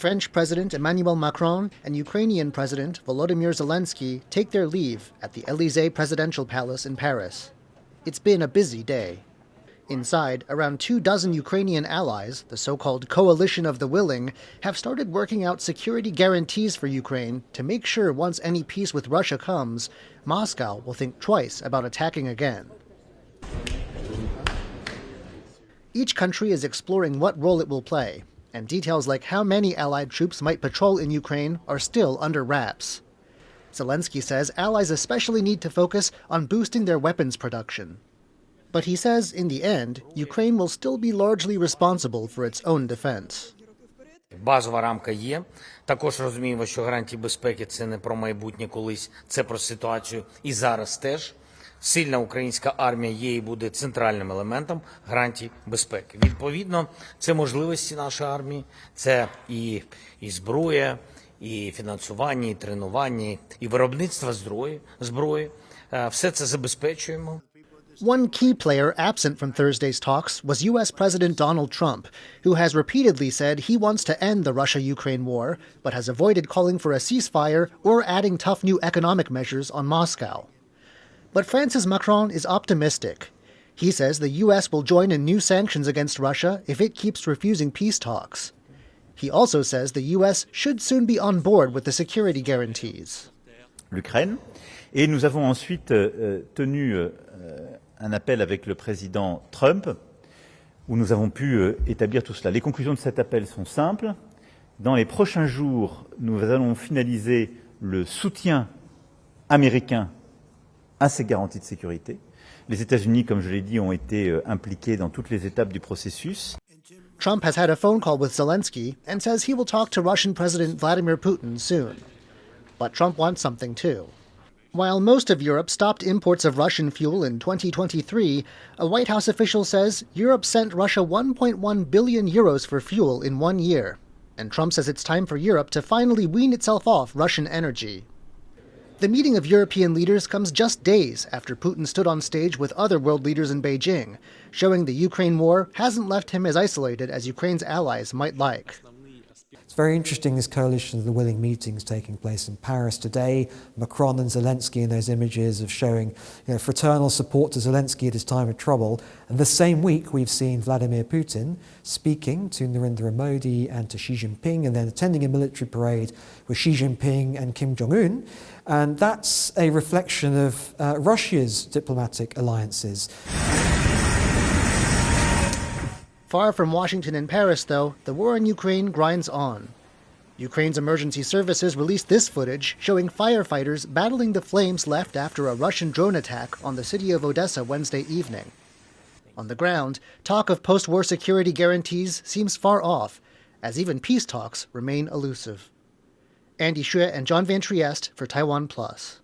French President Emmanuel Macron and Ukrainian President Volodymyr Zelensky take their leave at the Élysée Presidential Palace in Paris. It's been a busy day. Inside, around 24 Ukrainian allies, the so-called Coalition of the Willing, have started working out security guarantees for Ukraine to make sure once any peace with Russia comes, Moscow will think twice about attacking again. Each country is exploring what role it will play, and details like how many Allied troops might patrol in Ukraine are still under wraps. Zelensky says allies especially need to focus on boosting their weapons production. But he says, in the end, Ukraine will still be largely responsible for its own defense. Базова рамка є. Також розуміємо, що гарантії безпеки – це не про майбутнє колись, це про ситуацію і зараз теж. Сильна українська армія є і буде центральним елементом гарантій безпеки. Відповідно, це можливості нашої армії, це і зброя, і фінансування, і тренування, і виробництво зброї. Все це забезпечуємо. One key player absent from Thursday's talks was U.S. President Donald Trump, who has repeatedly said he wants to end the Russia-Ukraine war, but has avoided calling for a ceasefire or adding tough new economic measures on Moscow. But France's Macron is optimistic. He says the U.S. will join in new sanctions against Russia if it keeps refusing peace talks. He also says the U.S. should soon be on board with the security guarantees. L'Ukraine. Et nous avons ensuite tenu un appel avec le président Trump, où nous avons pu établir tout cela. Les conclusions de cet appel sont simples. Dans les prochains jours, nous allons finaliser le soutien américain à ces garanties de sécurité. Les États-Unis, comme je l'ai dit, ont été impliqués dans toutes les étapes du processus. Trump has had a phone call with Zelensky and says he will talk to Russian President Vladimir Putin soon. But Trump wants something too. While most of Europe stopped imports of Russian fuel in 2023, a White House official says Europe sent Russia 1.1 billion euros for fuel in 1 year. And Trump says it's time for Europe to finally wean itself off Russian energy. The meeting of European leaders comes just days after Putin stood on stage with other world leaders in Beijing, showing the Ukraine war hasn't left him as isolated as Ukraine's allies might like. It's very interesting, this coalition of the willing meetings taking place in Paris today. Macron and Zelensky in those images of showing fraternal support to Zelensky at his time of trouble. And the same week we've seen Vladimir Putin speaking to Narendra Modi and to Xi Jinping and then attending a military parade with Xi Jinping and Kim Jong-un. And that's a reflection of Russia's diplomatic alliances. Far from Washington and Paris, though, the war in Ukraine grinds on. Ukraine's emergency services released this footage showing firefighters battling the flames left after a Russian drone attack on the city of Odessa Wednesday evening. On the ground, talk of post-war security guarantees seems far off, as even peace talks remain elusive. Andy Hsueh and John Van Trieste for TaiwanPlus.